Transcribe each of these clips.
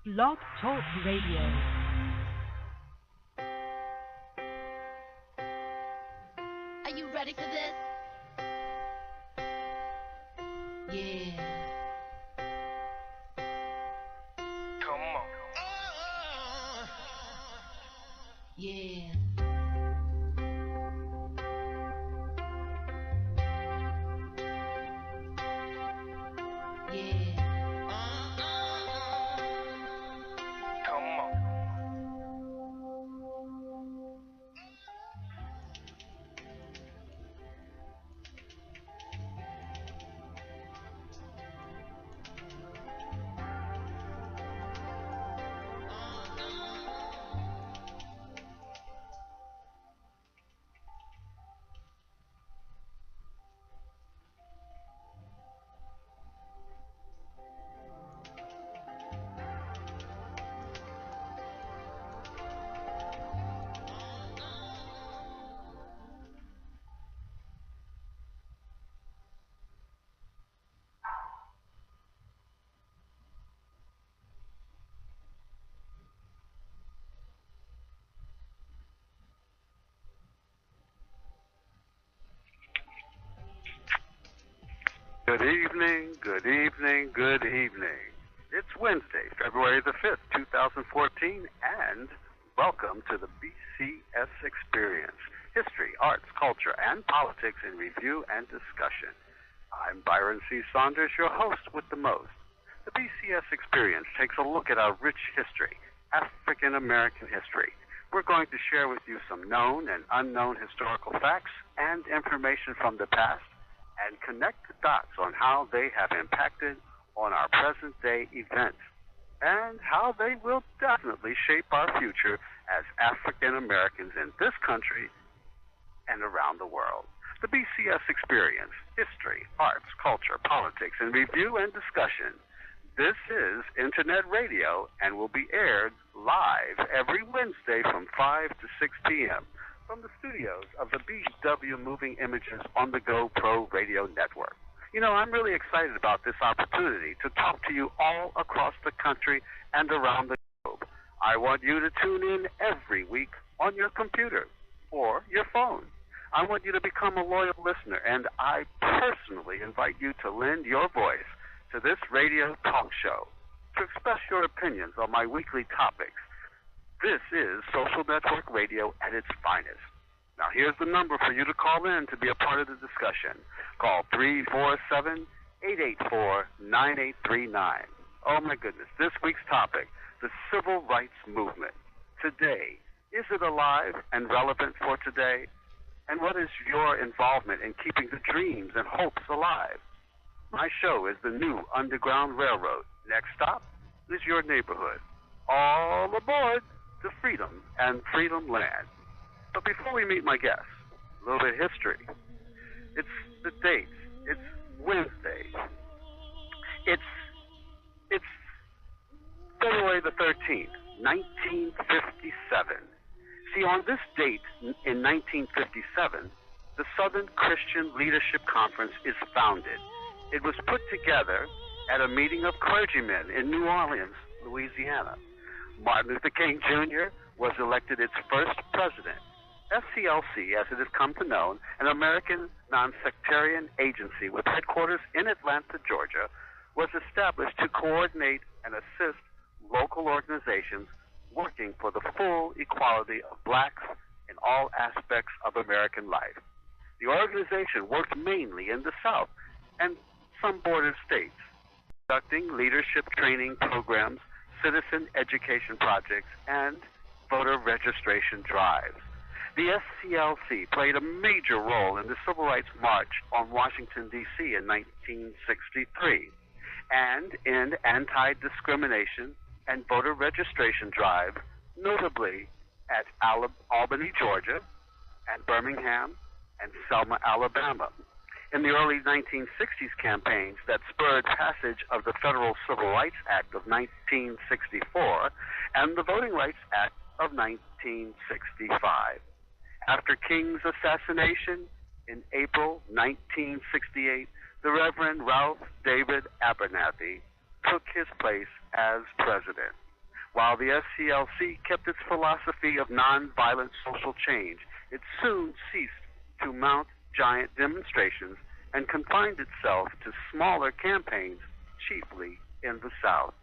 Blog Talk Radio. Are you ready for this? Yeah. Come on. Yeah. Yeah. Come on. Good evening, good evening, good evening. It's Wednesday, February the 5th, 2014, and welcome to the BCS Experience, History, Arts, Culture, and Politics in Review and Discussion. I'm Byron C. Saunders, your host with the most. The BCS Experience takes a look at our rich history, African American history. We're going to share with you some known and unknown historical facts and information from the past, and connect the dots on how they have impacted on our present-day events and how they will definitely shape our future as African Americans in this country and around the world. The BCS Experience, History, Arts, Culture, Politics, and Review and Discussion. This is Internet Radio and will be aired live every Wednesday from 5 to 6 p.m. from the studios of the BW Moving Images on the Go Pro Radio Network. You know, I'm really excited about this opportunity to talk to you all across the country and around the globe. I want you to tune in every week on your computer or your phone. I want you to become a loyal listener, and I personally invite you to lend your voice to this radio talk show to express your opinions on my weekly topics. This is Social Network Radio at its finest. Now, here's the number for you to call in to be a part of the discussion. Call 347-884-9839. Oh, my goodness. This week's topic, the Civil Rights Movement. Today, is it alive and relevant for today? And what is your involvement in keeping the dreams and hopes alive? My show is the new Underground Railroad. Next stop is your neighborhood. All aboard to freedom and freedom land. But before we meet my guests, a little bit of history. It's the dates. It's Wednesday. It's February the 13th, 1957. See, on this date in 1957, the Southern Christian Leadership Conference is founded. It was put together at a meeting of clergymen in New Orleans, Louisiana. Martin Luther King Jr. was elected its first president. SCLC, as it is come to know, an American non-sectarian agency with headquarters in Atlanta, Georgia, was established to coordinate and assist local organizations working for the full equality of blacks in all aspects of American life. The organization worked mainly in the South and some border states, conducting leadership training programs, citizen education projects, and voter registration drives. The SCLC played a major role in the Civil Rights March on Washington, D.C. in 1963, and in anti-discrimination and voter registration drive, notably at Albany, Georgia, and Birmingham and Selma, Alabama. In the early 1960s campaigns that spurred passage of the Federal Civil Rights Act of 1964 and the Voting Rights Act of 1965. After King's assassination in April 1968, the Reverend Ralph David Abernathy took his place as president. While the SCLC kept its philosophy of nonviolent social change, it soon ceased to mount giant demonstrations and confined itself to smaller campaigns, chiefly in the South.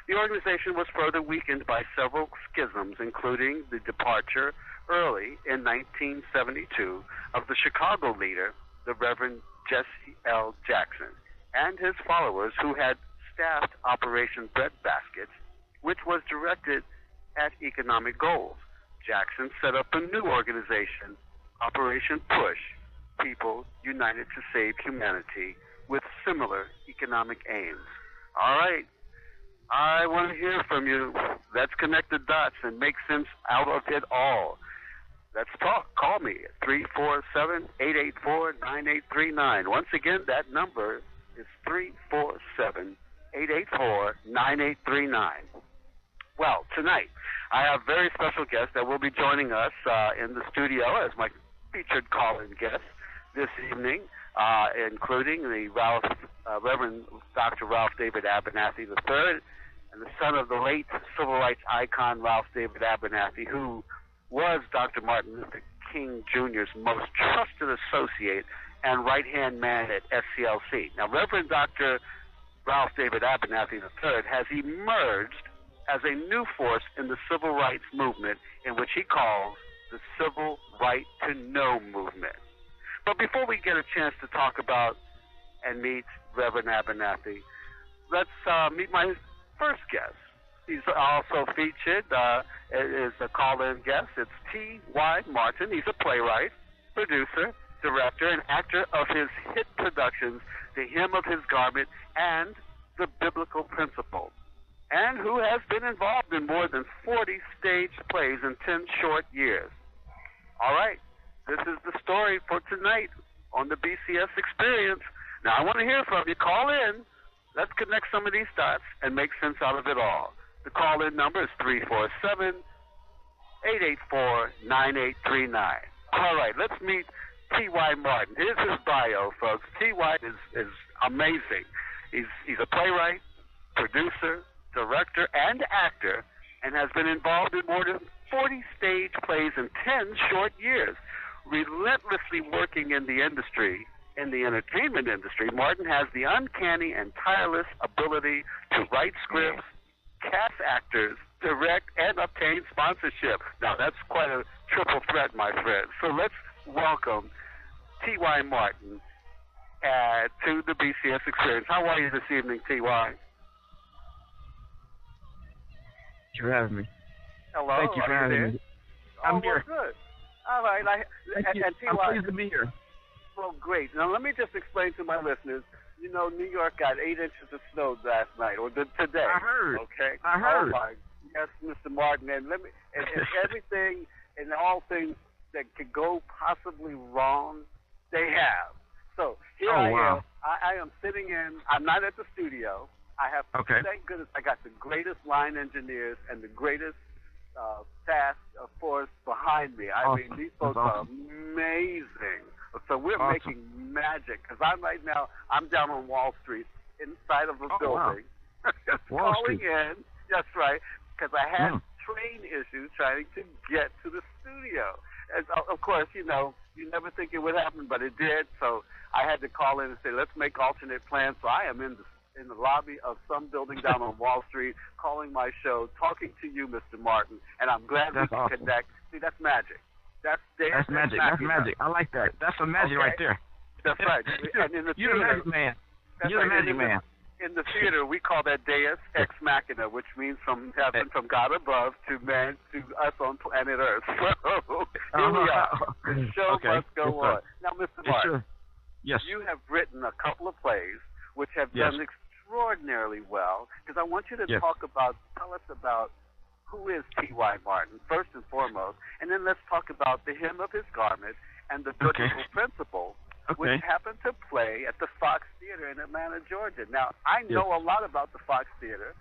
The organization was further weakened by several schisms, including the departure early in 1972 of the Chicago leader, the Reverend Jesse L. Jackson, and his followers who had staffed Operation Breadbasket, which was directed at economic goals. Jackson set up a new organization, Operation Push, People United to Save Humanity, with similar economic aims. All right, I want to hear from you. Let's connect the dots and make sense out of it all. Let's talk. Call me at 347-884-9839. Once again, that number is 347-884-9839. Well, tonight, I have a very special guest that will be joining us in the studio as my featured call-in guest this evening, including the Reverend Dr. Ralph David Abernathy III, and the son of the late civil rights icon Ralph David Abernathy, who was Dr. Martin Luther King Jr.'s most trusted associate and right-hand man at SCLC. Now, Reverend Dr. Ralph David Abernathy III has emerged as a new force in the civil rights movement, in which he calls the Civil Right to Know movement. But before we get a chance to talk about and meet Reverend Abernathy, let's meet my first guest. He's also featured as a call-in guest. It's T.Y. Martin. He's a playwright, producer, director, and actor of his hit productions, The Hem of His Garment and The Biblical Principle, and who has been involved in more than 40 stage plays in 10 short years. All right, this is the story for tonight on the BCS Experience. Now, I want to hear from you. Call in. Let's connect some of these dots and make sense out of it all. The call-in number is 347-884-9839. All right, let's meet T.Y. Martin. Here's his bio, folks. T.Y. is amazing. He's a playwright, producer, director, and actor, and has been involved in more than 40 stage plays in 10 short years. Relentlessly working in the industry, in the entertainment industry, Martin has the uncanny and tireless ability to write scripts, cast actors, direct, and obtain sponsorship. Now, that's quite a triple threat, my friend. So let's welcome T.Y. Martin to the BCS Experience. How are you this evening, T.Y.? Thank you for having me. Hello. Thank you for having me. I'm here. Good. All right. Thank you. And I'm T.Y., pleased to be here. well, great. Now, let me just explain to my listeners. You know, New York got 8 inches of snow last night, or today. I heard. Okay. I heard. Oh my, yes, Mr. Martin, and and everything and all things that could go possibly wrong, they have. So here I am. I am sitting in. I'm not at the studio. I have. Okay. Thank goodness I got the greatest line engineers and the greatest task force behind me. I mean, these folks are amazing. So we're making magic, because I'm down on Wall Street inside of a building. Wow. Calling in, that's right, because I had train issues trying to get to the studio. And of course, you know, you never think it would happen, but it did. So I had to call in and say, let's make alternate plans. So I am in the lobby of some building down on Wall Street, calling my show, talking to you, Mr. Martin, and I'm glad we can connect. See, that's magic. That's magic. That's magic. I like that. That's some magic right there. That's right. And in the You're the magic man. You're the magic man. In the theater, we call that Deus Ex Machina, which means from heaven, from God above, to man, to us on planet Earth. So here we are. The show must go on. Now, Mr. Martin, yes, you have written a couple of plays which have done extraordinarily well, because I want you to tell us about who is T.Y. Martin, first and foremost, and then let's talk about The Hem of His Garment and The Biblical Principle, which happened to play at the Fox Theater in Atlanta, Georgia. Now, I know a lot about the Fox Theater.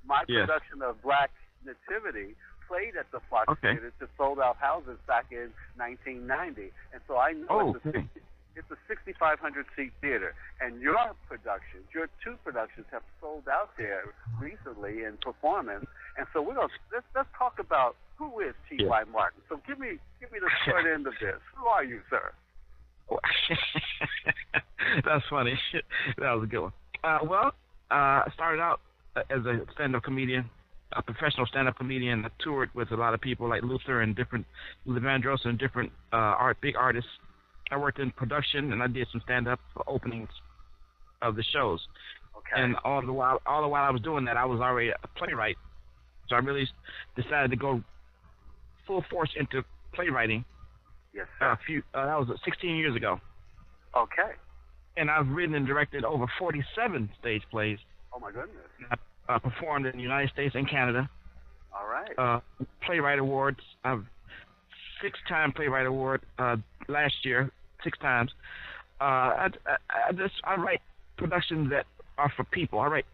My production of Black Nativity played at the Fox Theater to sold-out houses back in 1990, and so I know It's a 6,500-seat theater, and your productions, your two productions, have sold out there recently in performance. And so let's talk about who is T.Y. Martin. So give me the short end of this. Who are you, sir? That's funny. That was a good one. I started out as a stand-up comedian, a professional stand-up comedian. I toured with a lot of people like Luther and Levandros and different big artists. I worked in production, and I did some stand-up openings of the shows. Okay. And all the while I was doing that, I was already a playwright. So I really decided to go full force into playwriting. Yes, sir. That was 16 years ago. Okay. And I've written and directed over 47 stage plays. Oh, my goodness. I performed in the United States and Canada. All right. Playwright awards. I've 6-time playwright award last year, 6 times. I write productions that are for people. I write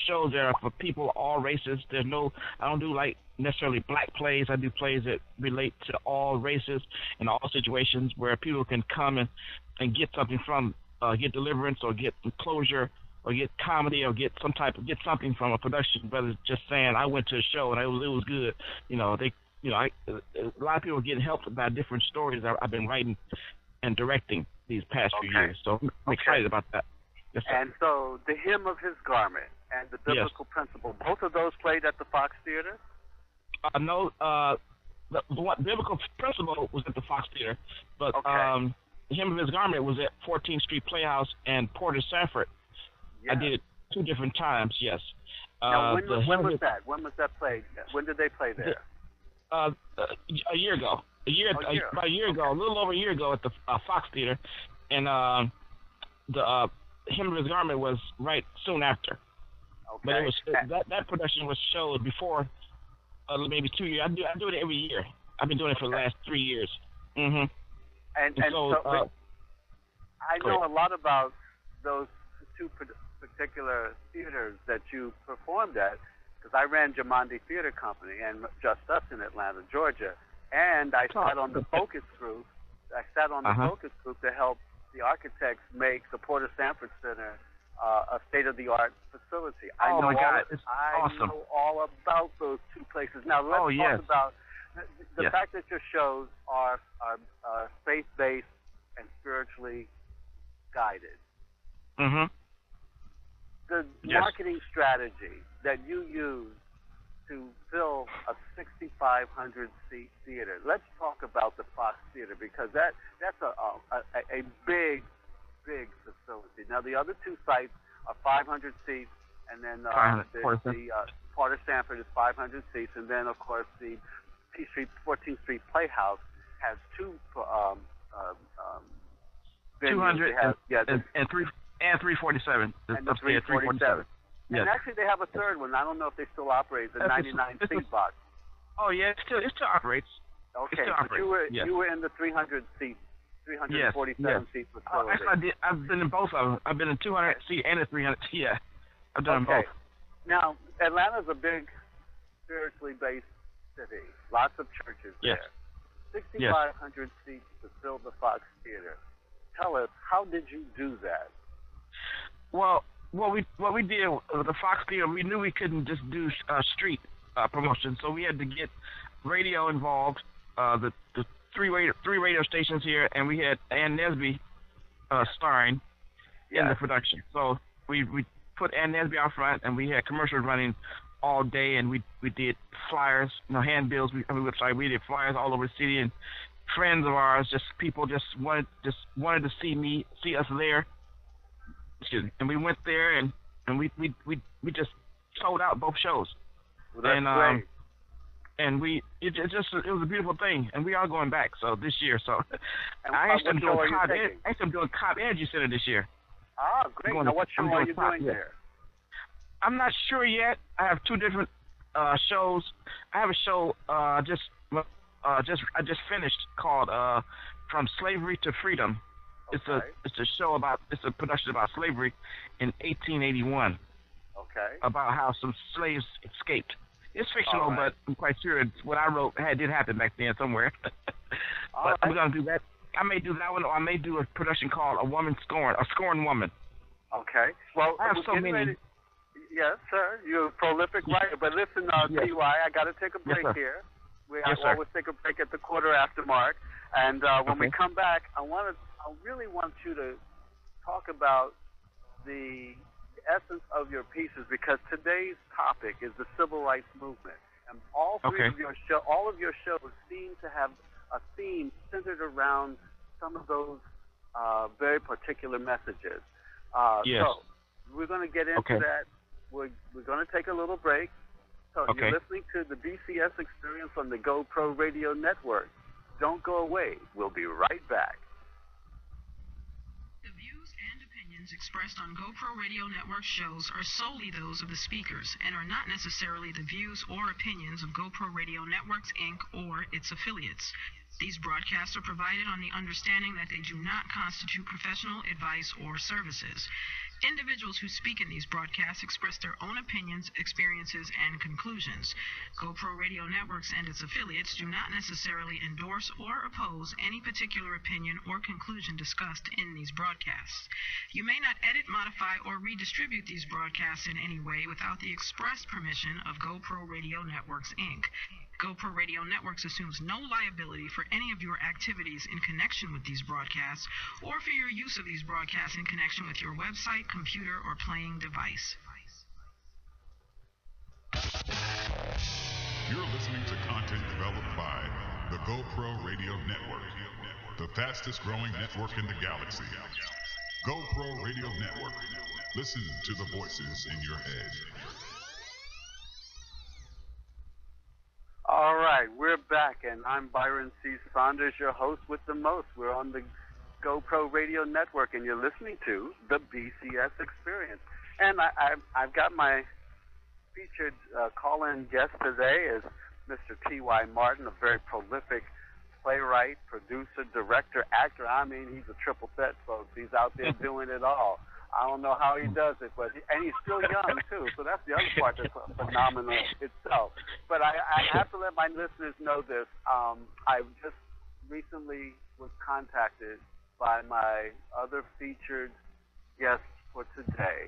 shows that are for people, all races. I don't do like necessarily black plays. I do plays that relate to all races and all situations where people can come and get something from, get deliverance or get closure or get comedy or get something from a production, rather than just saying I went to a show and it was good. A lot of people are getting helped by different stories I've been writing and directing these past few years. So I'm excited about that. Yes, and so The Hem of His Garment and The Biblical Principle, both of those played at the Fox Theater? No, the Biblical Principle was at the Fox Theater, but The Hem of His Garment was at 14th Street Playhouse and Porter Sanford. Yes. I did it 2 different times, yes. Now, when was that? When was that played? When did they play there? A year ago. About a year ago, a little over a year ago at the Fox Theater, and the Hem of His Garment was right soon after. Okay. But it was that production was showed before maybe 2 years. I do it every year. I've been doing it for the last 3 years. Mm-hmm. And so I know a lot about those 2 particular theaters that you performed at, because I ran Jamandi Theater Company and Just Us in Atlanta, Georgia, and I sat on the focus group. Focus group to help the architects make the Porter Sanford Center a state-of-the-art facility. Oh my God, it's awesome! I know all about those 2 places. Now let's talk about the fact that your shows are faith-based and spiritually guided. Mm-hmm. The marketing strategy that you use to fill a 6,500-seat theater. Let's talk about the Fox Theater, because that's a big facility. Now, the other 2 sites are 500 seats, and then the Porter Sanford is 500 seats, and then, of course, the 14th Street Playhouse has 2 venues. 200 and 347. And the 347. Yes. And actually, they have a 3rd one. I don't know if they still operate, the 99-seat box. Oh, yeah, it still operates. Okay, but you were in the 300-seat, 347-seat facility. Actually, I've been in both of them. I've been in 200-seat and a 300-seat. Yeah, I've done both. Now, Atlanta's a big spiritually based city. Lots of churches there. 6,500 seats to fill the Fox Theater. Tell us, how did you do that? Well, what we did with the Fox Theater, we knew we couldn't just do street promotion, so we had to get radio involved. The 3 radio stations here, and we had Ann Nesby starring in the production. So we put Ann Nesby out front, and we had commercials running all day, and we did flyers, handbills. We did flyers all over the city, and friends of ours, people wanted to see us there. Excuse me. And we went there, and we just sold out both shows. Well, that's great. And it was a beautiful thing, and we are going back this year. So I actually am doing Cobb Energy Center this year. Ah, great. Now what show are you doing there? I'm not sure yet. I have 2 different shows. I have a show I just finished called From Slavery to Freedom. Okay. It's a production about slavery in 1881. Okay. About how some slaves escaped. It's fictional, but I'm quite sure what I wrote did happen back then somewhere. But we're gonna do that. I may do that one, or I may do a production called A Scorned Woman. Okay. Well, I have we're so getting many. ready. Yes, sir. You're a prolific writer. But listen, Yes. T.Y., I got to take a break sir. here. Yes, I sir. always take a break at the quarter after mark. And when we Okay. come back, I really want you to talk about the essence of your pieces, because today's topic is the civil rights movement. And all Okay. of your shows seem to have a theme centered around some of those very particular messages. Yes. So we're going to get into Okay. that. We're going to take a little break. So Okay. you're listening to the BCS Experience on the GoPro Radio Network. Don't go away. We'll be right back. The views and opinions expressed on GoPro Radio Network shows are solely those of the speakers and are not necessarily the views or opinions of GoPro Radio Networks, Inc. or its affiliates. These broadcasts are provided on the understanding that they do not constitute professional advice or services. Individuals who speak in these broadcasts express their own opinions, experiences, and conclusions. GoPro Radio Networks and its affiliates do not necessarily endorse or oppose any particular opinion or conclusion discussed in these broadcasts. You may not edit, modify, or redistribute these broadcasts in any way without the express permission of GoPro Radio Networks, Inc. GoPro Radio Networks assumes no liability for any of your activities in connection with these broadcasts or for your use of these broadcasts in connection with your website, computer, or playing device. You're listening to content developed by the GoPro Radio Network, the fastest growing network in the galaxy. GoPro Radio Network. Listen to the voices in your head. All right, we're back, and I'm Byron C. Saunders, your host with the most. We're on the GoPro Radio Network, and you're listening to the BCS Experience. And I've got my featured call-in guest today is Mr. T.Y. Martin, a very prolific playwright, producer, director, actor. I mean, he's a triple threat, folks. He's out there doing it all. I don't know how he does it, and he's still young, too, so that's the other part that's phenomenal itself. But I have to let my listeners know this. I just recently was contacted by my other featured guest for today,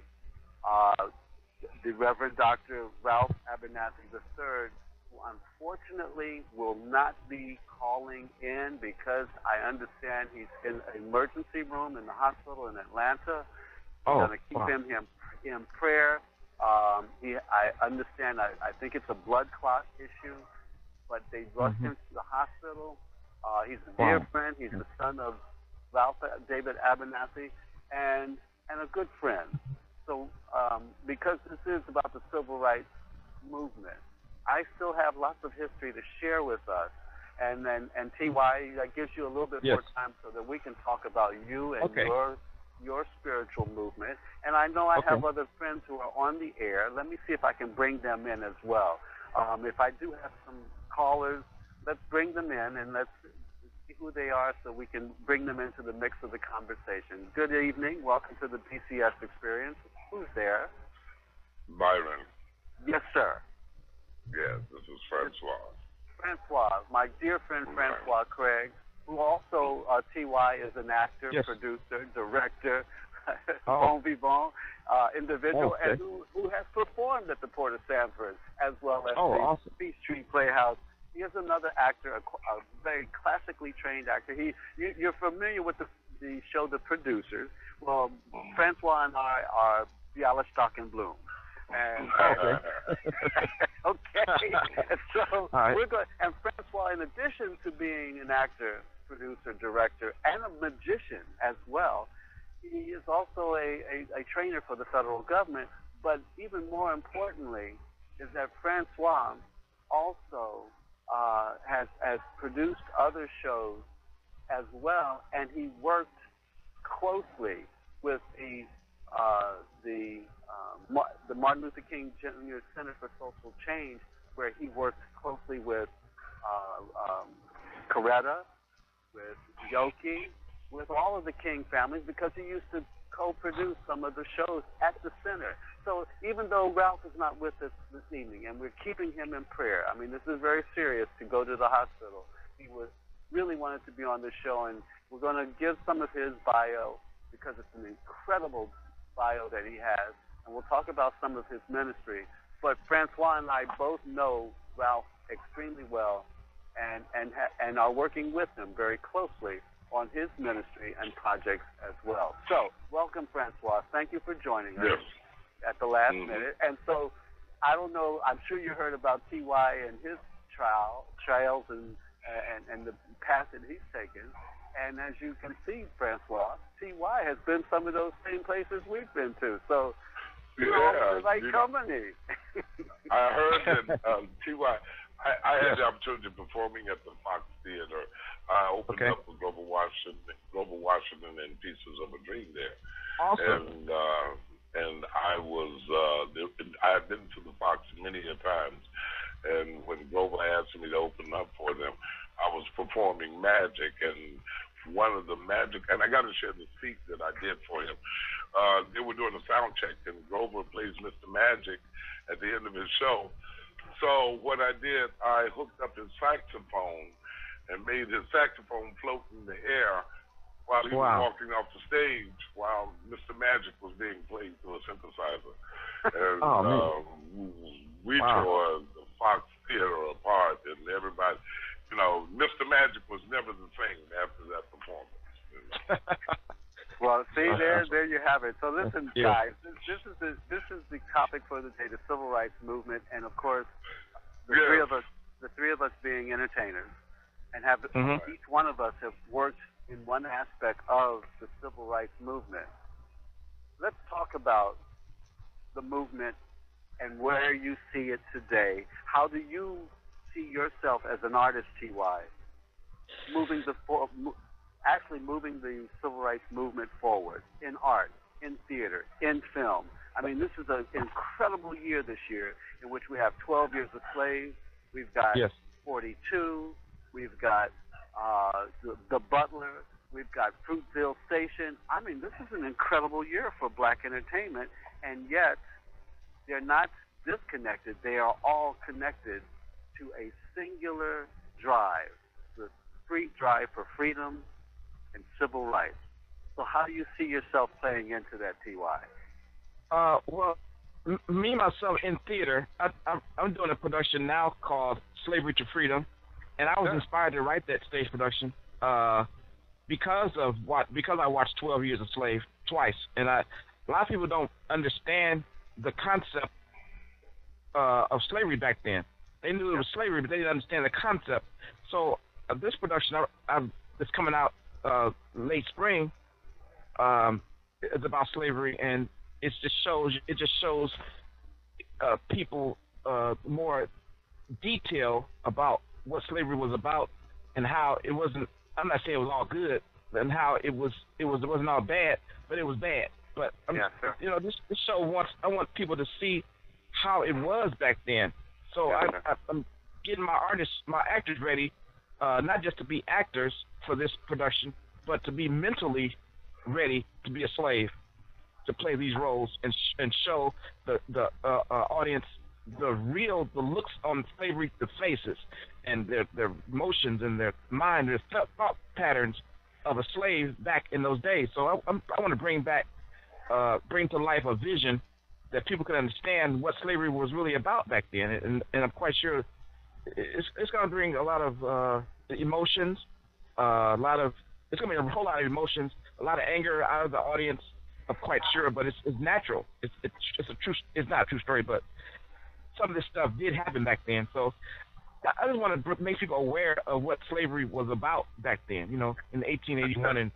the Reverend Dr. Ralph Abernathy III, who unfortunately will not be calling in because I understand he's in an emergency room in the hospital in Atlanta. We're going to keep him in prayer. I understand, I think it's a blood clot issue, but they rushed him to the hospital. He's a dear friend. He's the son of Ralph David Abernathy and a good friend. So because this is about the civil rights movement, I still have lots of history to share with us. And T.Y., that gives you a little bit more time so that we can talk about you and your spiritual movement. And I know I have other friends who are on the air. Let me see if I can bring them in as well. If I do have some callers, let's bring them in and let's see who they are so we can bring them into the mix of the conversation. Good evening. Welcome to the BCS Experience. Who's there? Byron. Yes, sir. Yes, this is Francois. Francois, my dear friend Francois Craig, who also, T.Y., is an actor, producer, director, bon vivant individual, and who has performed at the Port of Sanford, as well as the Peachtree Playhouse. He is another actor, a very classically trained actor. You're familiar with the show The Producers. Well, Francois and I are Bialystok and Bloom. And so we're going. And Francois, in addition to being an actor, producer, director, and a magician as well, he is also a trainer for the federal government. But even more importantly, is that Francois also has produced other shows as well, and he worked closely with the Martin Luther King Jr. Center for Social Change, where he worked closely with Coretta, with Yoki, with all of the King families, because he used to co-produce some of the shows at the center. So even though Ralph is not with us this evening, and we're keeping him in prayer, I mean, this is very serious to go to the hospital. He was really wanted to be on this show, and we're going to give some of his bio because it's an incredible bio that he has, and we'll talk about some of his ministry. But Francois and I both know Ralph extremely well and are working with him very closely on his ministry and projects as well. So, welcome, Francois. Thank you for joining us at the last minute. And so, I don't know, I'm sure you heard about T.Y. and his trials and the path that he's taken. And as you can see, Francois, T.Y. has been some of those same places we've been to. So, you're on the right company. I heard that T.Y. I had the opportunity of performing at the Fox Theater. I opened up with Global Washington and Pieces of a Dream there. Awesome. And I was I had been to the Fox many a times, and when Global asked me to open up for them, I was performing Magic, and one of the Magic, and I got to share the seat that I did for him. They were doing a sound check, and Grover plays Mr. Magic at the end of his show. So what I did, I hooked up his saxophone and made his saxophone float in the air while he was walking off the stage while Mr. Magic was being played through a synthesizer. And we tore the Fox Theater apart, and everybody, Mr. Magic was never the same after that performance. Well, see, there you have it. So listen, guys, this is the topic for the day, the civil rights movement, and of course, the three of us being entertainers, and have each one of us have worked in one aspect of the civil rights movement. Let's talk about the movement and where you see it today. How do you see yourself as an artist, T.Y., moving the civil rights movement forward in art, in theater, in film? I mean, this is an incredible year this year in which we have 12 Years a Slave, we've got 42, we've got the Butler, we've got Fruitville Station. I mean, this is an incredible year for black entertainment, and yet they're not disconnected. They are all connected to a singular drive, the street drive for freedom and civil rights. So how do you see yourself playing into that, T.Y.? Well, me, myself, in theater, I'm doing a production now called Slavery to Freedom, and I was inspired to write that stage production because I watched 12 Years a Slave twice, and a lot of people don't understand the concept of slavery back then. They knew it was slavery, but they didn't understand the concept. So this production that's coming out late spring is about slavery, and it just shows people more detail about what slavery was about and how it wasn't. I'm not saying it was all good, and how it wasn't all bad, but it was bad. But this show I want people to see how it was back then. So I'm getting my actors ready, not just to be actors for this production, but to be mentally ready to be a slave, to play these roles and show the audience the looks on slavery, the faces, and their emotions and their mind, their thought patterns of a slave back in those days. So I want to bring to life a vision that people can understand what slavery was really about back then, and I'm quite sure it's going to bring a lot of emotions, it's going to be a whole lot of emotions, a lot of anger out of the audience. I'm quite sure, but it's natural. It's not a true story, but some of this stuff did happen back then. So I just want to make people aware of what slavery was about back then. In 1881 and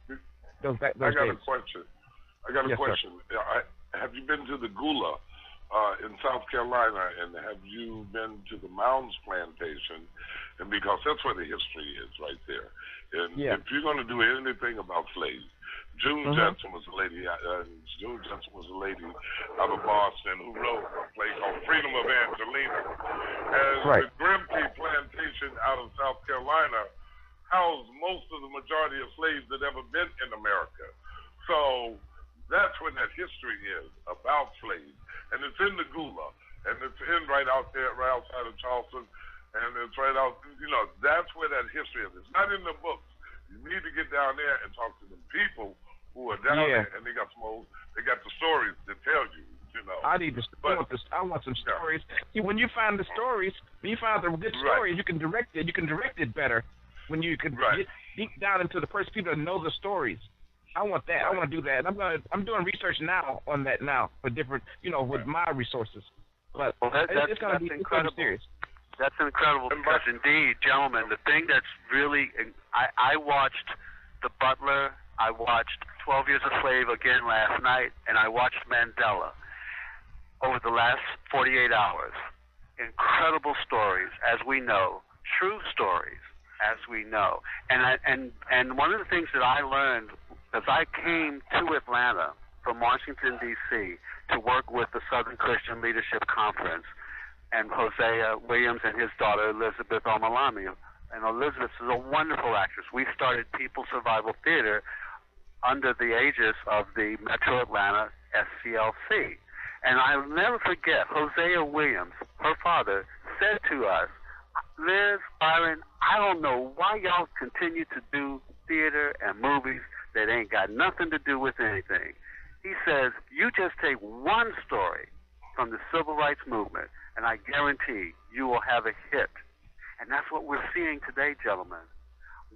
those days. I got a question. Sir. Have you been to the Gula in South Carolina, and have you been to the Mounds Plantation? And because that's where the history is, right there. And if you're going to do anything about slaves, June Jensen was a lady. June Jensen was a lady out of Boston who wrote a play called Freedom of Angelina. And the Grimke Plantation out of South Carolina housed most of the majority of slaves that ever been in America. So that's where that history is about slaves, and it's in the Gula, and it's right out there, right outside of Charleston. And it's right out, that's where that history is. It's not in the books. You need to get down there and talk to the people who are down there, and they got the stories to tell you, I need to. I want some stories. See, when you find the stories, when you find the good stories, you can direct it. You can direct it better when you can get deep down into the person, people that know the stories. I want that. I want to do that. And I'm doing research now on that now for different, with my resources. But it's going to be serious. That's incredible because, indeed, gentlemen, the thing that's really I watched The Butler, I watched 12 Years a Slave again last night, and I watched Mandela over the last 48 hours. Incredible stories, as we know, true stories, as we know. And one of the things that I learned as I came to Atlanta from Washington, D.C., to work with the Southern Christian Leadership Conference, and Hosea Williams and his daughter Elizabeth Omalami. And Elizabeth is a wonderful actress. We started People Survival Theater under the aegis of the Metro Atlanta SCLC. And I'll never forget, Hosea Williams, her father, said to us, Liz, Byron, I don't know why y'all continue to do theater and movies that ain't got nothing to do with anything. He says, you just take one story from the civil rights movement, and I guarantee you will have a hit. And that's what we're seeing today, gentlemen.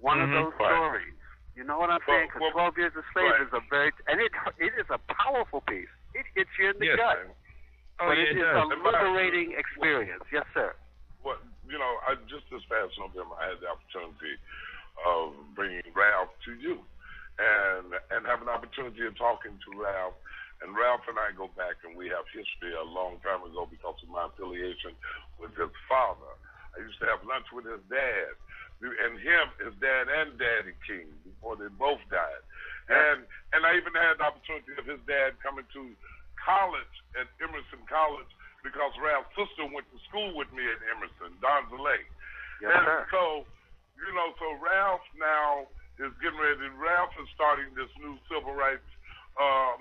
One of those stories. You know what I'm saying? Because 12 Years a Slave is a very, and it is a powerful piece. It hits you in the gut. But it is a liberating experience. Yes, sir. Well, just this past November, I had the opportunity of bringing Ralph to you and have an opportunity of talking to Ralph. And Ralph and I go back, and we have history a long time ago because of my affiliation with his father. I used to have lunch with his dad, and his dad and Daddy King, before they both died. And I even had the opportunity of his dad coming to college at Emerson College because Ralph's sister went to school with me at Emerson, Don Zalay. Yes, sir. So Ralph now is getting ready. Ralph is starting this new civil rights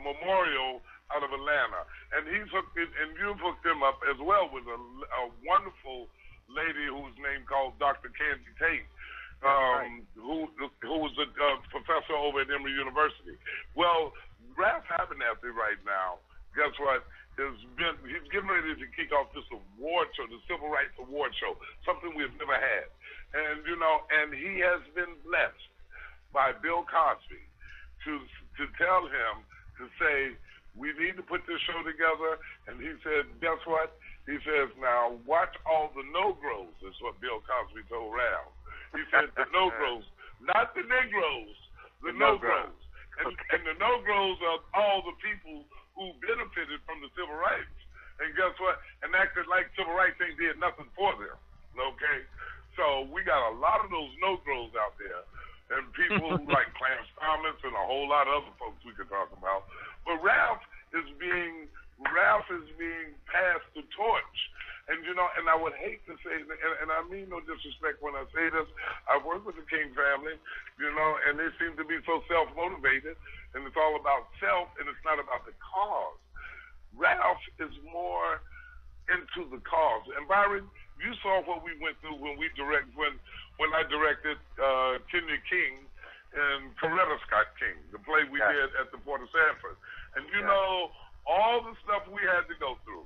memorial out of Atlanta, and you've hooked him up as well with a wonderful lady whose name called Dr. Candy Tate, who was a professor over at Emory University. Well, Ralph Abernathy right now, guess what? He's getting ready to kick off this award show, the Civil Rights Award Show, something we've never had, and he has been blessed by Bill Cosby to tell him to say, we need to put this show together. And he said, guess what? He says, now watch all the no-gros, is what Bill Cosby told Ralph. He said, the no-gros, not the Negroes, the no-gros. And the no-gros are all the people who benefited from the civil rights. And guess what? And acted like civil rights ain't did nothing for them. Okay? So we got a lot of those no-gros out there. And people like Clarence Thomas and a whole lot of other folks we could talk about. But Ralph is being passed the torch. And, and I would hate to say, and I mean no disrespect when I say this, I've worked with the King family, and they seem to be so self-motivated, and it's all about self, and it's not about the cause. Ralph is more into the cause. And Byron, you saw what we went through when I directed Kenya King and Coretta Scott King, the play we did at the Port of Sanford. And know all the stuff we had to go through.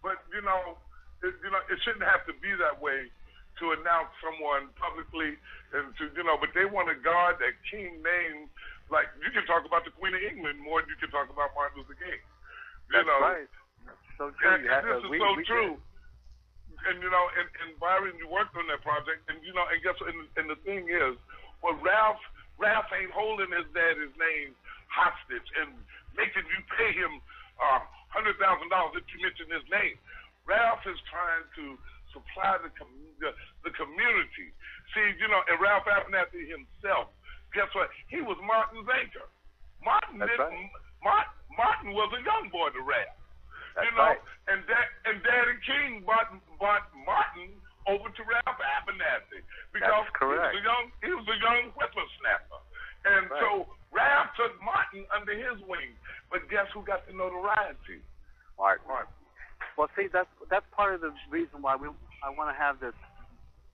But it shouldn't have to be that way to announce someone publicly and but they want to guard that King name. Like, you can talk about the Queen of England more than you can talk about Martin Luther King. That's right. So true. This is so true. And and Byron, you worked on that project, and and guess what? And the thing is, well, Ralph ain't holding his daddy's name hostage and making you pay him $100,000 if you mention his name. Ralph is trying to supply the community. See, and Ralph Abernathy himself, guess what? He was Martin's anchor. Martin was a young boy to Ralph. Right. And Daddy King bought Martin over to Ralph Abernathy because he was a young whippersnapper. And so Ralph took Martin under his wing. But guess who got the notoriety? Martin. Well, see, that's part of the reason why I want to have this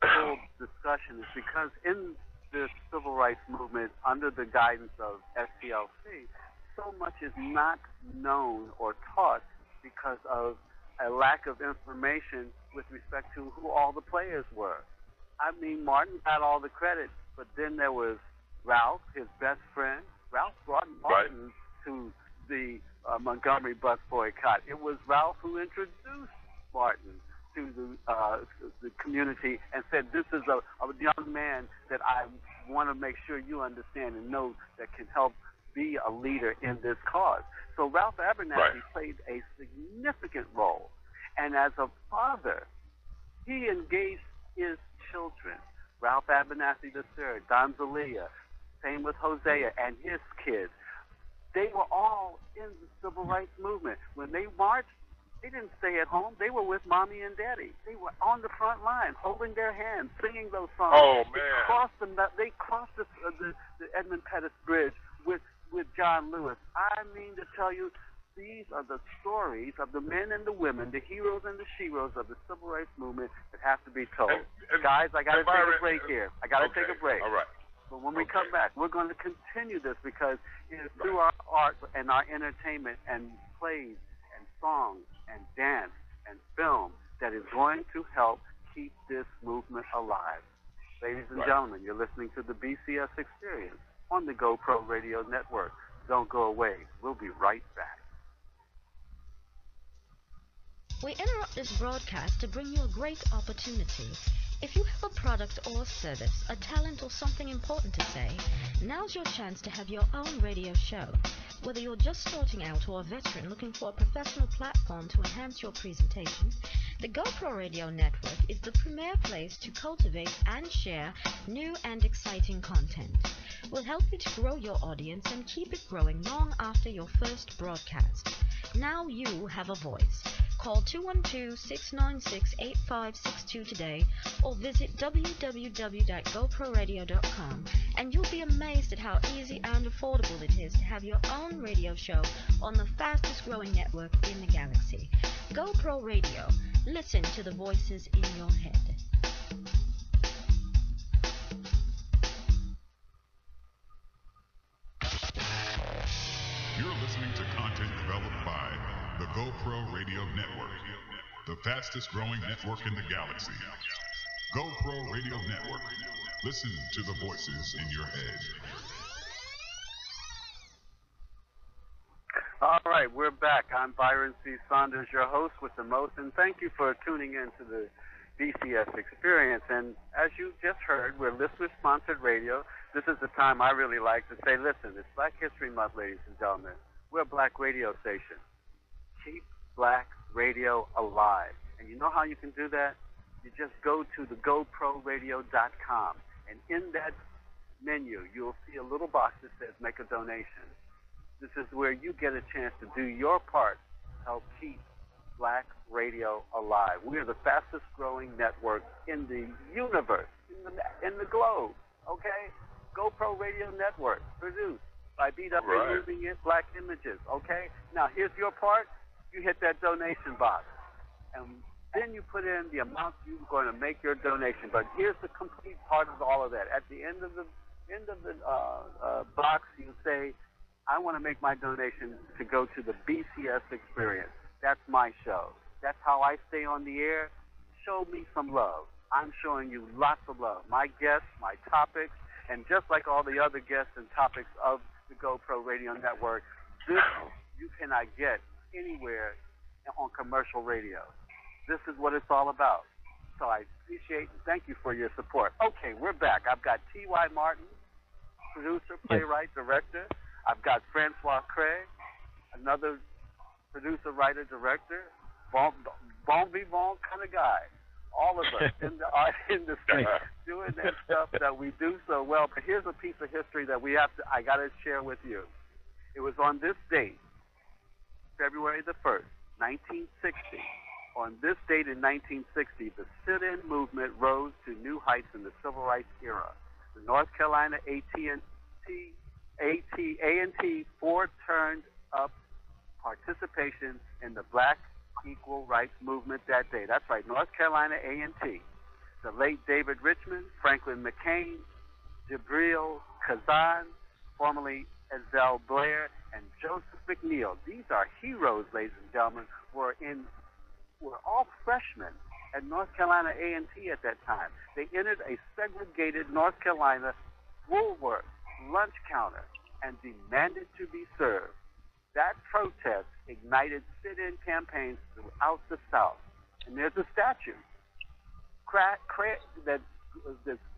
full discussion is because in the civil rights movement under the guidance of SPLC, so much is not known or taught because of a lack of information with respect to who all the players were. I mean, Martin got all the credit, but then there was Ralph, his best friend. Ralph brought Martin to the Montgomery bus boycott. It was Ralph who introduced Martin to the community and said, this is a young man that I want to make sure you understand and know that can help be a leader in this cause. So Ralph Abernathy played a significant role. And as a father, he engaged his children, Ralph Abernathy III, Don Zalia, same with Hosea and his kids. They were all in the civil rights movement. When they marched, they didn't stay at home. They were with mommy and daddy. They were on the front line, holding their hands, singing those songs. Oh, man. They crossed the Edmund Pettus Bridge with John Lewis. I mean to tell you, these are the stories of the men and the women, the heroes and the sheroes of the civil rights movement that have to be told. Guys, I got to take a break here. I got to take a break. All right. But when we come back, we're going to continue this because it is through our art and our entertainment and plays and songs and dance and film that is going to help keep this movement alive. Ladies and gentlemen, you're listening to the BCS Experience on the GoPro Radio Network. Don't go away. We'll be right back. We interrupt this broadcast to bring you a great opportunity. If you have a product or service, a talent or something important to say, now's your chance to have your own radio show. Whether you're just starting out or a veteran looking for a professional platform to enhance your presentation, the GoPro Radio Network is the premier place to cultivate and share new and exciting content. We'll help you to grow your audience and keep it growing long after your first broadcast. Now you have a voice. Call 212-696-8562 today or visit www.goproradio.com and you'll be amazed at how easy and affordable it is to have your own radio show on the fastest growing network in the galaxy. GoPro Radio. Listen to the voices in your head. You're listening to content developed by the GoPro Radio Network, the fastest growing network in the galaxy. GoPro Radio Network. Listen to the voices in your head. All right, we're back. I'm Byron C. Saunders, your host with the most, and thank you for tuning in to the BCS Experience. And as you just heard, we're listener-sponsored radio. This is the time I really like to say, listen, it's Black History Month, ladies and gentlemen. We're a black radio station. Keep black radio alive. And you know how you can do that? You just go to the GoProRadio.com, and in that menu, you'll see a little box that says Make a Donation. This is where you get a chance to do your part to help keep black radio alive. We are the fastest growing network in the universe, in the globe, okay? GoPro Radio Network, produced by BW Moving It Black Images, okay? Now, here's your part. You hit that donation box, and then you put in the amount you're going to make your donation. But here's the complete part of all of that. At the end of the box, you say, I want to make my donation to go to the BCS Experience. That's my show. That's how I stay on the air. Show me some love. I'm showing you lots of love. My guests, my topics, and just like all the other guests and topics of the GoPro Radio Network, this you cannot get anywhere on commercial radio. This is what it's all about. So I appreciate and thank you for your support. Okay, we're back. I've got T.Y. Martin, producer, playwright, director. I've got Francois Craig, another producer, writer, director, bon vivant kind of guy. All of us in the art industry doing that stuff that we do so well. But here's a piece of history that I got to share with you. It was on this date, February the 1st, 1960. On this date in 1960, the sit-in movement rose to new heights in the civil rights era. The North Carolina A&T Ford turned up participation in the Black Equal Rights Movement that day. That's right, North Carolina A&T. the late David Richmond, Franklin McCain, Jabril Kazan, formerly Ezell Blair, and Joseph McNeil. These are heroes, ladies and gentlemen, were all freshmen at North Carolina A&T at that time. They entered a segregated North Carolina Woolworth lunch counter and demanded to be served. That protest ignited sit-in campaigns throughout the South. And there's a statue that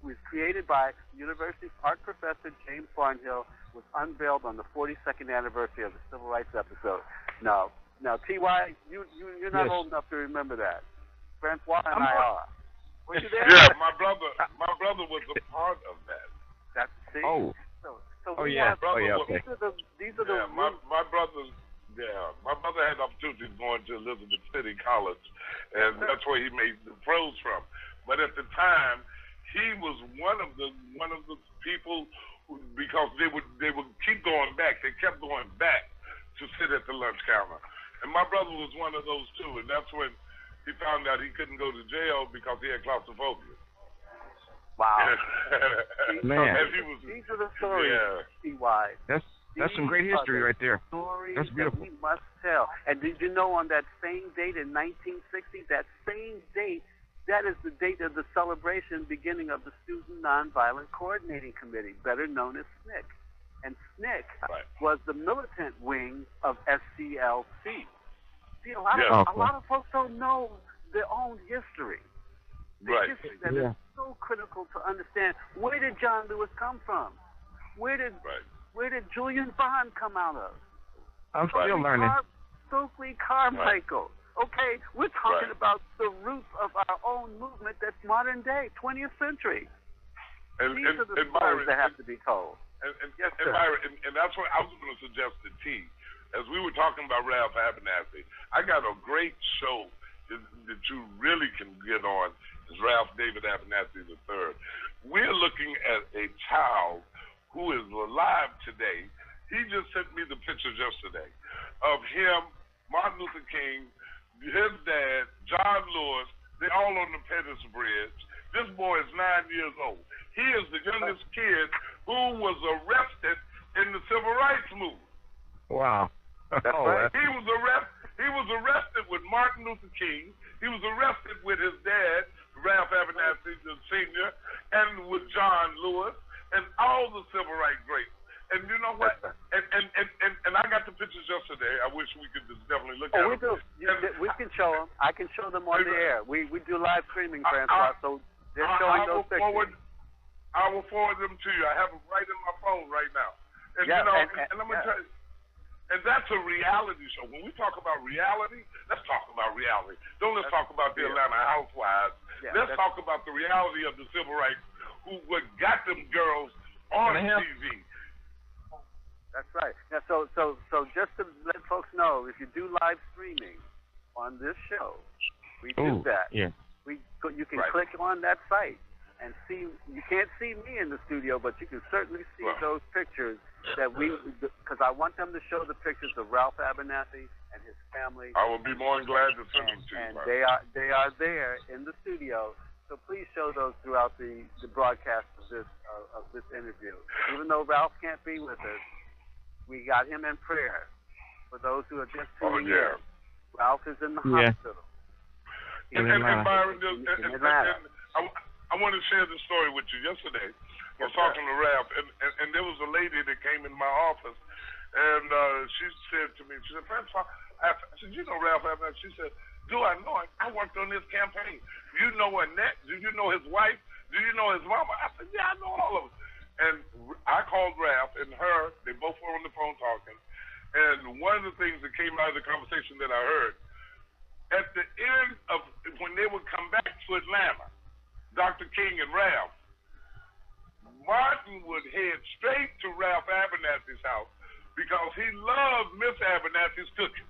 was created by University art professor James Barnhill, was unveiled on the 42nd anniversary of the Civil Rights episode. Now, T.Y., you're not old enough to remember that. Francois and I are. Were you there? Yeah, my brother was a part of that. That's see. Oh. So Okay. These are the my brother. Yeah, my brother had the opportunity of going to Elizabeth City College, and that's where he made the pros from. But at the time, he was one of the people who, because they would keep going back. They kept going back to sit at the lunch counter, and my brother was one of those too. And that's when he found out he couldn't go to jail because he had claustrophobia. Wow. Man. These are the stories, T.Y. That's some great history right there. Stories That's beautiful. that we must tell. And did you know on that same date in 1960, that same date, that is the date of the celebration beginning of the Student Nonviolent Coordinating Committee, better known as SNCC. And SNCC was the militant wing of SCLC. See, a lot of folks don't know their own history. The history that is so critical to understand. Where did John Lewis come from? Where did Julian Bond come out of? I'm still learning. Stokely Carmichael. Okay, we're talking about the roots of our own movement that's modern day, 20th century. These are the stories that have to be told. And that's what I was going to suggest to T. As we were talking about Ralph Abernathy, I got a great show that you really can get on. Is Ralph David Abernathy III. We're looking at a child who is alive today. He just sent me the pictures yesterday of him, Martin Luther King, his dad, John Lewis. They're all on the Pettus Bridge. This boy is 9 years old. He is the youngest kid who was arrested in the Civil Rights Movement. Wow. That's right. He was arrested with Martin Luther King. He was arrested with his dad, Ralph Abernathy Sr., and with John Lewis, and all the civil rights greats. And you know what? And I got the pictures yesterday. I wish we could just definitely look at them. We can show them. I can show them on the air. We do live streaming, Francois, so they're showing those pictures. I will forward them to you. I have them right in my phone right now. And and I'm going to tell you, and that's a reality show. When we talk about reality, let's talk about reality. Don't let's talk about the Atlanta Housewives. Let's talk about the reality of the civil rights what got them girls on TV. That's right. Now, so just to let folks know, if you do live streaming on this show, we do that. Yeah. You can click on that site and see. You can't see me in the studio, but you can certainly see those pictures that because I want them to show the pictures of Ralph Abernathy and his family. I will be more than glad to send them to you. And they are there in the studio. So please show those throughout the broadcast of this interview. Even though Ralph can't be with us, we got him in prayer. For those who are just tuning in, Ralph is in the hospital. And Byron, I want to share this story with you. Yesterday, I was talking to Ralph, and there was a lady that came in my office, and she said to me, she said, Francois, I said, you know Ralph Abernathy? She said, do I know him? I worked on this campaign. Do you know Annette? Do you know his wife? Do you know his mama? I said, yeah, I know all of them. And I called Ralph and her. They both were on the phone talking. And one of the things that came out of the conversation that I heard, at the end of when they would come back to Atlanta, Dr. King and Ralph, Martin would head straight to Ralph Abernathy's house because he loved Miss Abernathy's cooking.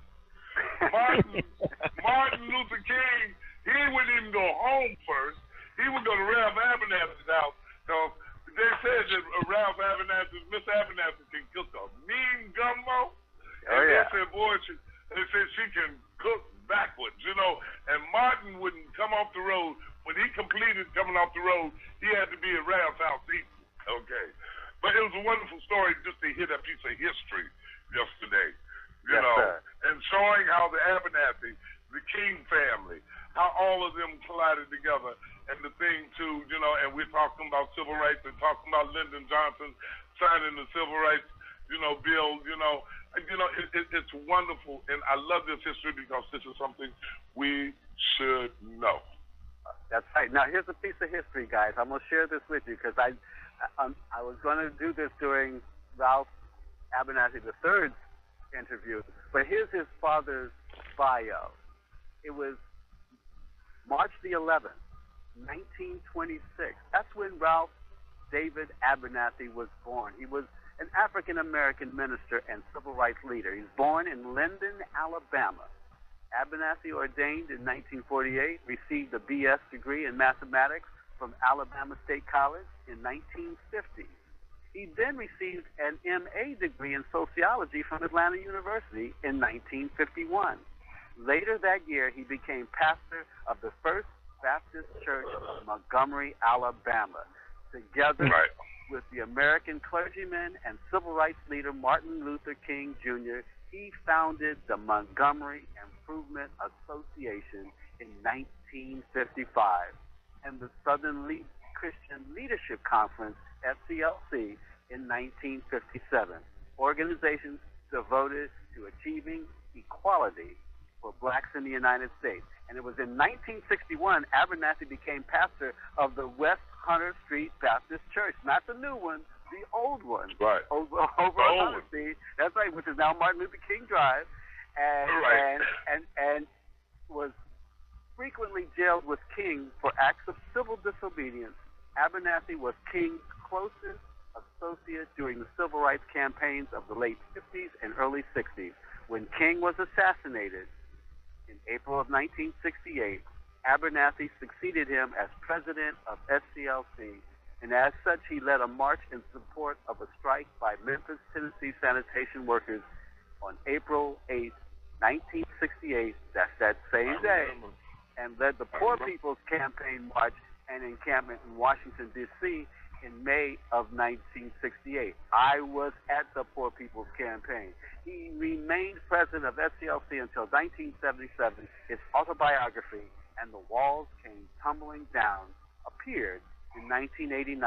Martin Luther King, he wouldn't even go home first. He would go to Ralph Abernathy's house because they said that Ralph Abernathy, Miss Abernathy can cook a mean gumbo. They said, boy, they said she can cook backwards, you know. And Martin wouldn't come off the road when he completed coming off the road, he had to be at Ralph's house eating. Okay. But it was a wonderful story just to hear that piece of history yesterday. You know, sir. and showing how the Abernathy, the King family, how all of them collided together, and the thing too, you know, and we're talking about civil rights and talking about Lyndon Johnson signing the civil rights, you know, bill, you know, it's wonderful, and I love this history because this is something we should know. That's right. Now, here's a piece of history, guys. I'm going to share this with you because I was going to do this during Ralph Abernathy III's interview, but here's his father's bio. It was March the 11th, 1926. That's when Ralph David Abernathy was born. He was an African-American minister and civil rights leader. He was born in Linden, Alabama. Abernathy ordained in 1948, received a BS degree in mathematics from Alabama State College in 1950. He then received an MA degree in sociology from Atlanta University in 1951. Later that year, he became pastor of the First Baptist Church of Montgomery, Alabama. Together with the American clergyman and civil rights leader Martin Luther King Jr., he founded the Montgomery Improvement Association in 1955 and the Southern Christian Leadership Conference, SCLC, in 1957, organizations devoted to achieving equality for blacks in the United States. And it was in 1961 Abernathy became pastor of the West Hunter Street Baptist Church, not the new one, the old one, right over on Hunter Street. That's right, which is now Martin Luther King Drive, and was frequently jailed with King for acts of civil disobedience. Abernathy was King's closest associate during the civil rights campaigns of the late 50s and early 60s. When King was assassinated in April of 1968, Abernathy succeeded him as president of SCLC, and as such, he led a march in support of a strike by Memphis, Tennessee sanitation workers on April 8, 1968, that's that same day, and led the Poor People's Campaign March and encampment in Washington, D.C., in May of 1968. I was at the Poor People's Campaign. He remained president of SCLC until 1977. His autobiography, And the Walls Came Tumbling Down, appeared in 1989.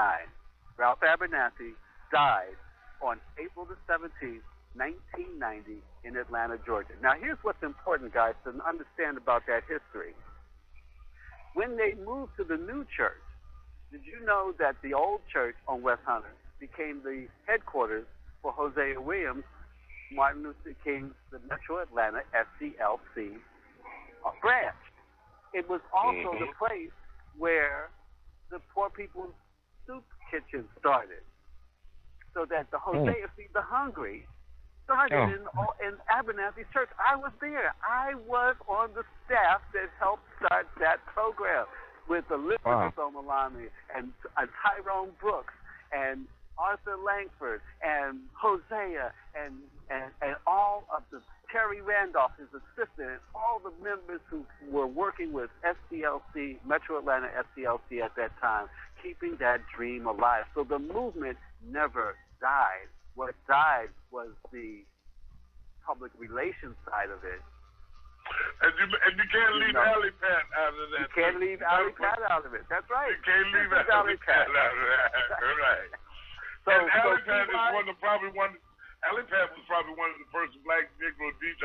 Ralph Abernathy died on April the 17th, 1990 in Atlanta, Georgia. Now, here's what's important, guys, to understand about that history. When they moved to the new church, did you know that the old church on West Hunter became the headquarters for Hosea Williams, Martin Luther King's the Metro Atlanta SCLC branch? It was also the place where the Poor People's Soup Kitchen started. So that the Hosea Feed the Hungry started in Abernathy's church. I was there. I was on the staff that helped start that program with Elizabeth Omalami and Tyrone Brooks and Arthur Langford and Hosea and all of the Terry Randolph, his assistant, and all the members who were working with SCLC, Metro Atlanta SCLC at that time, keeping that dream alive. So the movement never died. What died was the public relations side of it. And you can't leave Alley Pat out of that. You can't leave Alley Pat out of it. That's right. You can't leave Alley Pat out of that. Right. And Alley Pat is Alley Pat was probably one of the first black Negro disc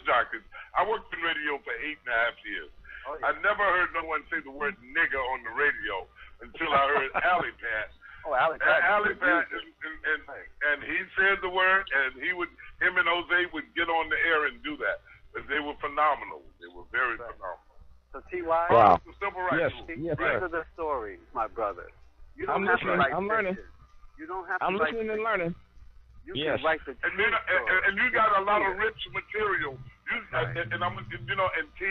jockeys. I worked in radio for 8.5 years. Oh, yeah. I never heard no one say the word nigger on the radio until I heard Alley Pat. Alley Pat. Alley Pat, and he said the word, and him and Jose would get on the air and do that. But they were phenomenal. They were very phenomenal. So T.Y. Wow. Yes, these are the stories, my brother. You don't have listening. To write I'm learning. You don't have to I'm listening and learning. You can write the and you got a lot of rich material. And I'm, and T,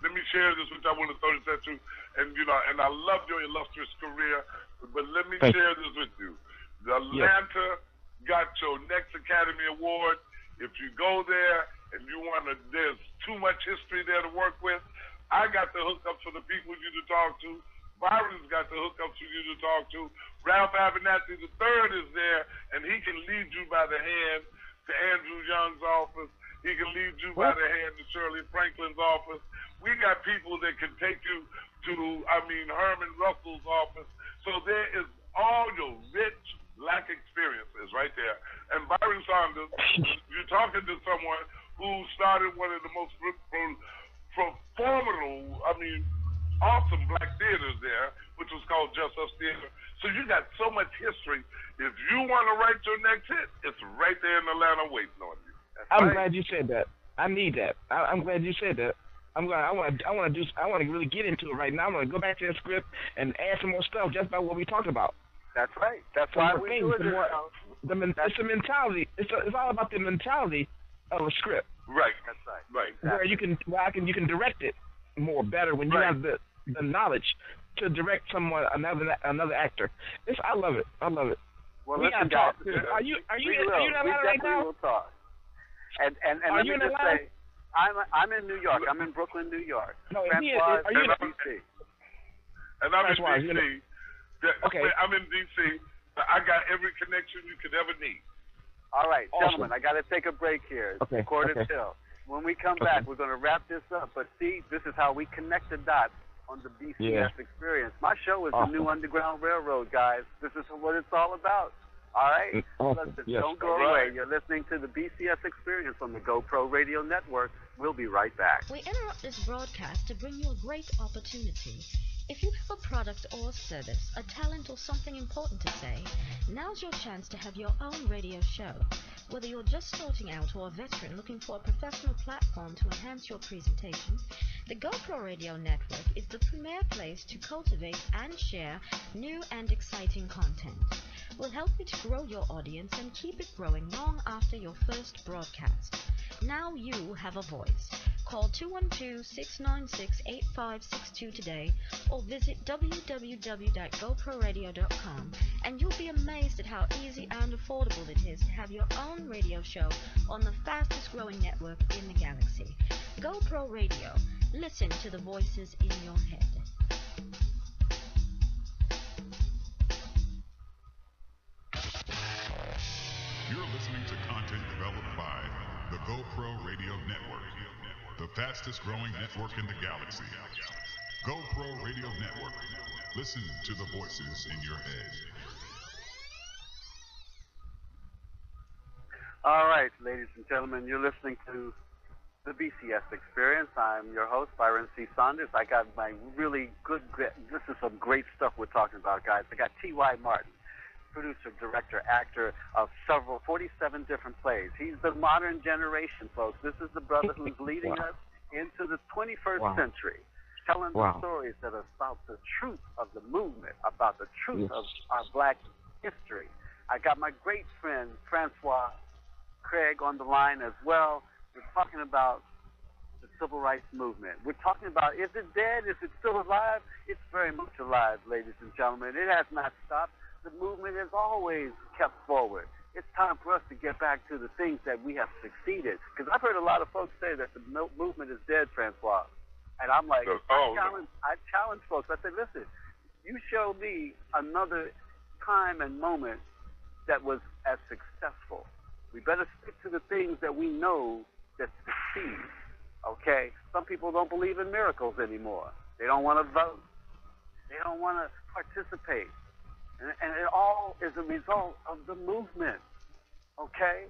let me share this, which I want to throw this at you. And and I love your illustrious career, but let me share this with you. The Atlanta got your next Academy Award. If you go there and you there's too much history there to work with. I got the hookups for the people you to talk to. Byron's got the hookups for you to talk to. Ralph Abernathy III is there, and he can lead you by the hand to Andrew Young's office. He can lead you by the hand to Shirley Franklin's office. We got people that can take you to, Herman Russell's office. So there is all your rich black experiences right there. And Byron Saunders, you're talking to someone who started one of the most formidable, awesome black theaters there, which was called Just Us Theater. So you got so much history. If you want to write your next hit, it's right there in Atlanta waiting on you. I'm glad you said that. I need that. I'm glad you said that. I want to really get into it right now. I'm going to go back to the script and add some more stuff just by what we talked about. That's right. That's why we do it. It's a mentality. It's all about the mentality of a script. Right. That's right. Right. Where you can direct it more better when you have the knowledge to direct another actor. I love it. Well, we listen, talk. guys. Are you in We Atlanta right now? will talk. And Are let you me in just Atlanta? say, I'm in New York. I'm in Brooklyn, New York. No, Francois are you in D.C. And I'm in Francois, D.C. Okay. I'm in D.C. I got every connection you could ever need. All right, Awesome. gentlemen, I got to take a break here. Okay, Quarter okay. till. When we come back, we're going to wrap this up. But see, this is how we connect the dots on the BCS Experience. My show is the New Underground Railroad, guys. This is what it's all about. All right? Awesome. Listen, Yes. don't go away. You're listening to the BCS Experience on the GoPro Radio Network. We'll be right back. We interrupt this broadcast to bring you a great opportunity. If you have a product or service, a talent or something important to say, now's your chance to have your own radio show. Whether you're just starting out or a veteran looking for a professional platform to enhance your presentation, the GoPro Radio Network is the premier place to cultivate and share new and exciting content. We'll help you to grow your audience and keep it growing long after your first broadcast. Now you have a voice. Call 212-696-8562 today or visit www.goproradio.com and you'll be amazed at how easy and affordable it is to have your own radio show on the fastest growing network in the galaxy. GoPro Radio. Listen to the voices in your head. You're listening to content developed by the GoPro Radio Network, the fastest growing network in the galaxy. GoPro Radio Network. Listen to the voices in your head. All right, ladies and gentlemen, you're listening to the BCS Experience. I'm your host, Byron C. Saunders. I got my really good, this is some great stuff we're talking about, guys. I got T.Y. Martin, producer, director, actor of 47 different plays. He's the modern generation, folks. This is the brother who's leading us into the 21st century, telling the stories that are about the truth of the movement, about the truth of our black history. I got my great friend, Francois Craig, on the line as well. We're talking about the civil rights movement. We're talking about, is it dead? Is it still alive? It's very much alive, ladies and gentlemen. It has not stopped. The movement has always kept forward. It's time for us to get back to the things that we have succeeded. Because I've heard a lot of folks say that the movement is dead, Francois. And I'm like, I challenge folks. I said, listen, you show me another time and moment that was as successful. We better stick to the things that we know that succeed, okay? Some people don't believe in miracles anymore. They don't want to vote. They don't want to participate. And it all is a result of the movement, okay?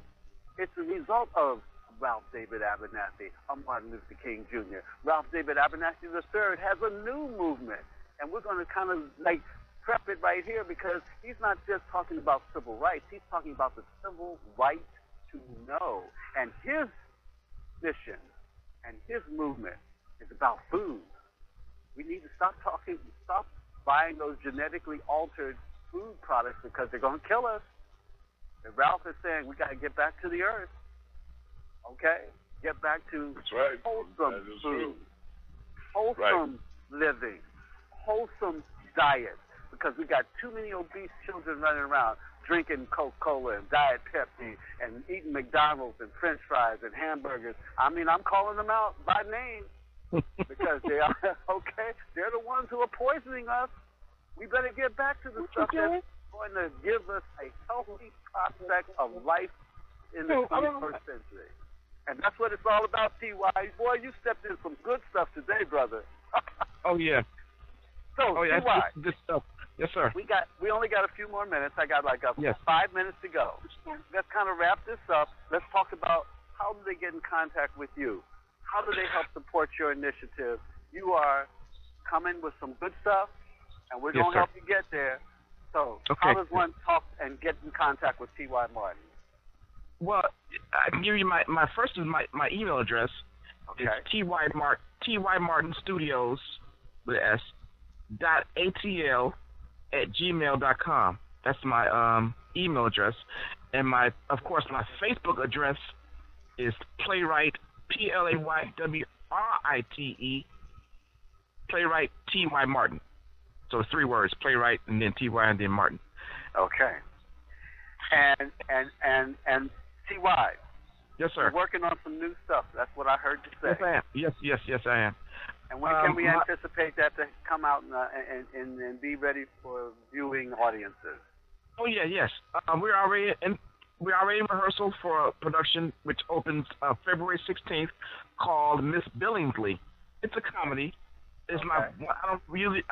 It's a result of Ralph David Abernathy, Martin Luther King Jr. Ralph David Abernathy III has a new movement. And we're going to kind of prep it right here because he's not just talking about civil rights. He's talking about the civil right to know. And his mission and his movement is about food. We need to stop buying those genetically altered food products because they're going to kill us. And Ralph is saying we got to get back to the earth. Okay? Get back to wholesome food, wholesome living, wholesome diet. Because we got too many obese children running around drinking Coca-Cola and Diet Pepsi and eating McDonald's and French fries and hamburgers. I mean, I'm calling them out by name. because they are, okay, they're the ones who are poisoning us. We better get back to the stuff that's going to give us a healthy prospect of life in the 21st century. And that's what it's all about, T.Y. Boy, you stepped in some good stuff today, brother. Oh, yeah. So, T.Y. That's good stuff. Yes, sir. We only got a few more minutes. I got 5 minutes to go. Let's kind of wrap this up. Let's talk about how do they get in contact with you? How do they help support your initiative? You are coming with some good stuff, and we're going to help you get there. So how does one talk and get in contact with T.Y. Martin? Well, I can give you my first is my email address. Okay. It's tymartinstudios with S .atl@gmail.com. That's my email address, and my Facebook address is Playwright PLAYWRITE Playwright T.Y. Martin. So it's 3 words: Playwright and then T.Y. and then Martin. Okay. And T.Y. Yes, sir. You're working on some new stuff. That's what I heard you say. Yes, I am. Yes, I am. And when can we anticipate that to come out and be ready for viewing audiences? Oh yeah, yes. We're already in rehearsal for a production which opens February 16th called Miss Billingsley. It's a comedy. It's I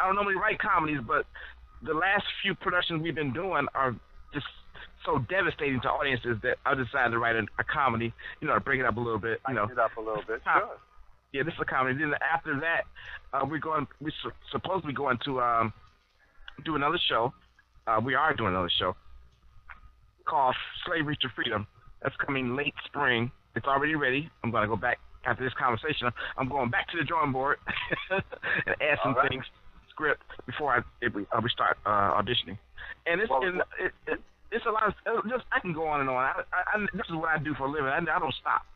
don't normally write comedies, but the last few productions we've been doing are just so devastating to audiences that I decided to write a comedy, to bring it up a little bit. Sure. Yeah, this is a comedy. Then after that, we're supposed to be going to do another show. We are doing another show called Slavery to Freedom. That's coming late spring. It's already ready. I'm going to go back after this conversation. I'm going back to the drawing board and add some things, script, before we start auditioning. And it's a lot of I can go on and on. This is what I do for a living. I don't stop.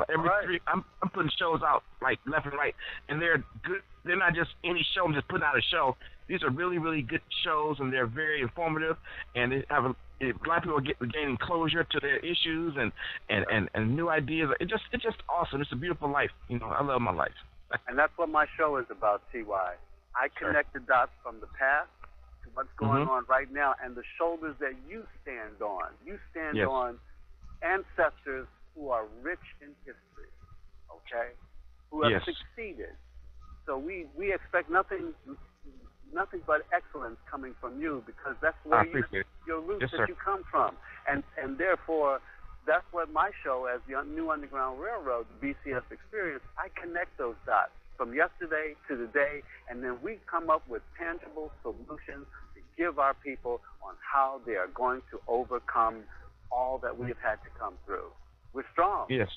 Every 3, I'm putting shows out like left and right, and they're good. They're not just any show. I'm just putting out a show. These are really, really good shows, and they're very informative, and they have a lot of people gaining closure to their issues and new ideas. It's just awesome. It's a beautiful life. I love my life. And that's what my show is about, T.Y. I connect the dots from the past to what's going on right now, and the shoulders that you stand on. You stand on ancestors who are rich in history, okay, who have succeeded. So we expect nothing but excellence coming from you, because that's where your roots that you come from. And therefore, that's what my show as the New Underground Railroad, the BCS Experience, I connect those dots from yesterday to today, and then we come up with tangible solutions to give our people on how they are going to overcome all that we have had to come through. We're strong. Yes.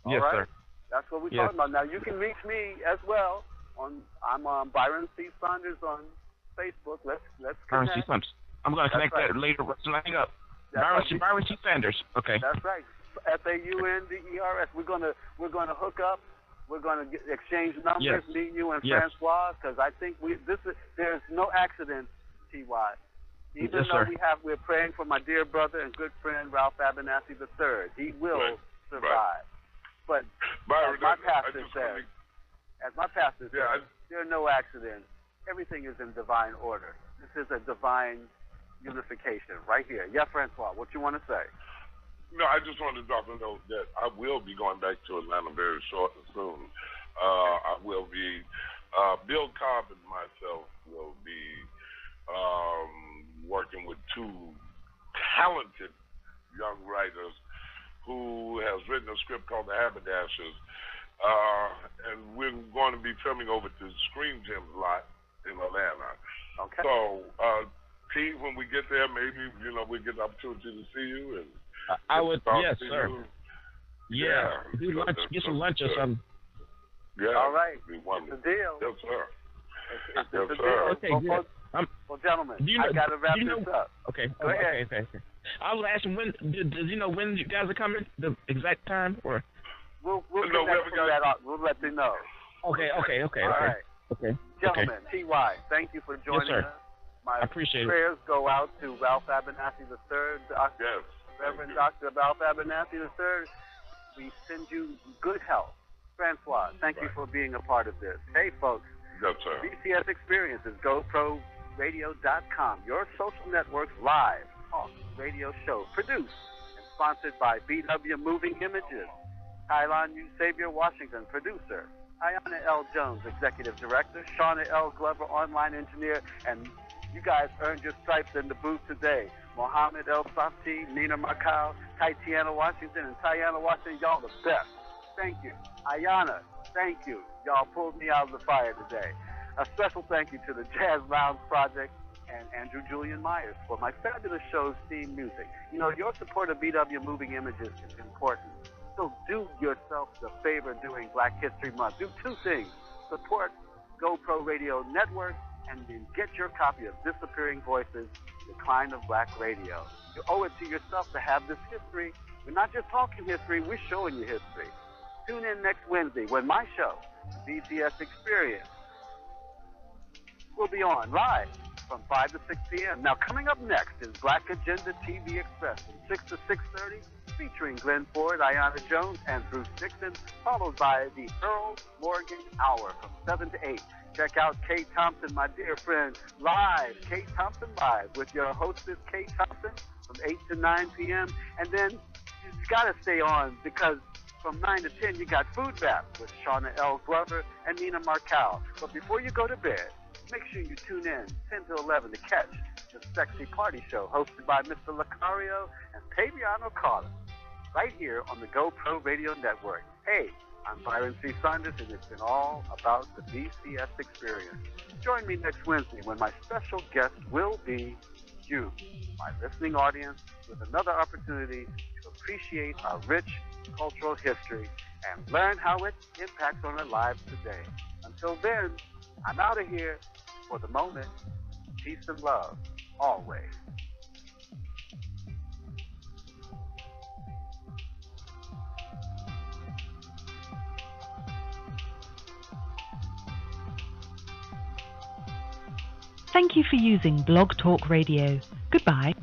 All yes, right? sir. That's what we're talking about. Now, you can reach me as well. I'm on Byron C. Saunders on Facebook. Let's connect. Byron C. Saunders. I'm going to connect that later. Let's hang up. Byron C. Sanders. Okay. That's right. Saunders. We're gonna hook up. We're gonna exchange numbers. Me, you, and Francois, because I think there's no accident, T.Y. Even though we're praying for my dear brother and good friend Ralph Abernathy III. He will survive. But as my pastor says, there are no accidents. Everything is in divine order. This is a divine unification right here. Yeah, Francois, what you want to say? No, I just wanted to drop a note that I will be going back to Atlanta very soon. I will be, Bill Cobb and myself will be working with 2 talented young writers who has written a script called The Haberdashers. And we're going to be filming over to Screen Gems lot in Atlanta. Okay. So, T, when we get there, maybe, we get the opportunity to see you. And I would, yes, sir. Yeah. Do lunch, get some lunch or something. Yeah. All right. It's a deal. Yes, sir. It's a deal. Okay, good. Well, gentlemen, I got to wrap this up. Okay. Go ahead. Okay. I was asking does he know when you guys are coming? The exact time, or? We'll let you know. Okay. All right. Okay. Gentlemen, T.Y., thank you for joining us. I appreciate prayers go out to Ralph Abernathy III, Reverend Dr. Ralph Abernathy III. We send you good health, Francois, thank you for being a part of this. Hey, folks. Yes, sir. BCS Experience is GoProRadio.com, your social network's live talk radio show, produced and sponsored by BW Moving Images. Tylon U. Xavier Washington, producer. Ayana L. Jones, executive director. Shauna L. Glover, online engineer. And you guys earned your stripes in the booth today. Mohammed El Safti, Nina Macau, Tatiana Washington, and Tiana Washington, y'all the best. Thank you. Ayana, thank you. Y'all pulled me out of the fire today. A special thank you to the Jazz Lounge Project and Andrew Julian Myers for my fabulous show's theme music. You know, your support of BW Moving Images is important. So do yourself the favor during Black History Month. Do two things. Support GoPro Radio Network and then get your copy of Disappearing Voices, Decline of Black Radio. You owe it to yourself to have this history. We're not just talking history, we're showing you history. Tune in next Wednesday when my show, BCS Experience, will be on live from 5 to 6 p.m. Now, coming up next is Black Agenda TV Express from 6 to 6:30, featuring Glenn Ford, Ayana Jones, and Bruce Dixon, followed by the Earl Morgan Hour from 7 to 8. Check out Kay Thompson, my dear friend, live, Kay Thompson Live, with your hostess, Kay Thompson, from 8 to 9 p.m. And then you got to stay on because from 9 to 10, you got Food Bath with Shauna L. Glover and Nina Marcal. But before you go to bed, make sure you tune in 10 to 11 to catch the Sexy Party Show hosted by Mr. Lucario and Paviano Carter right here on the GoPro Radio Network. Hey, I'm Byron C. Saunders, and it's been all about the BCS Experience. Join me next Wednesday when my special guest will be you, my listening audience, with another opportunity to appreciate our rich cultural history and learn how it impacts on our lives today. Until then, I'm out of here for the moment. Peace and love, always. Thank you for using Blog Talk Radio. Goodbye.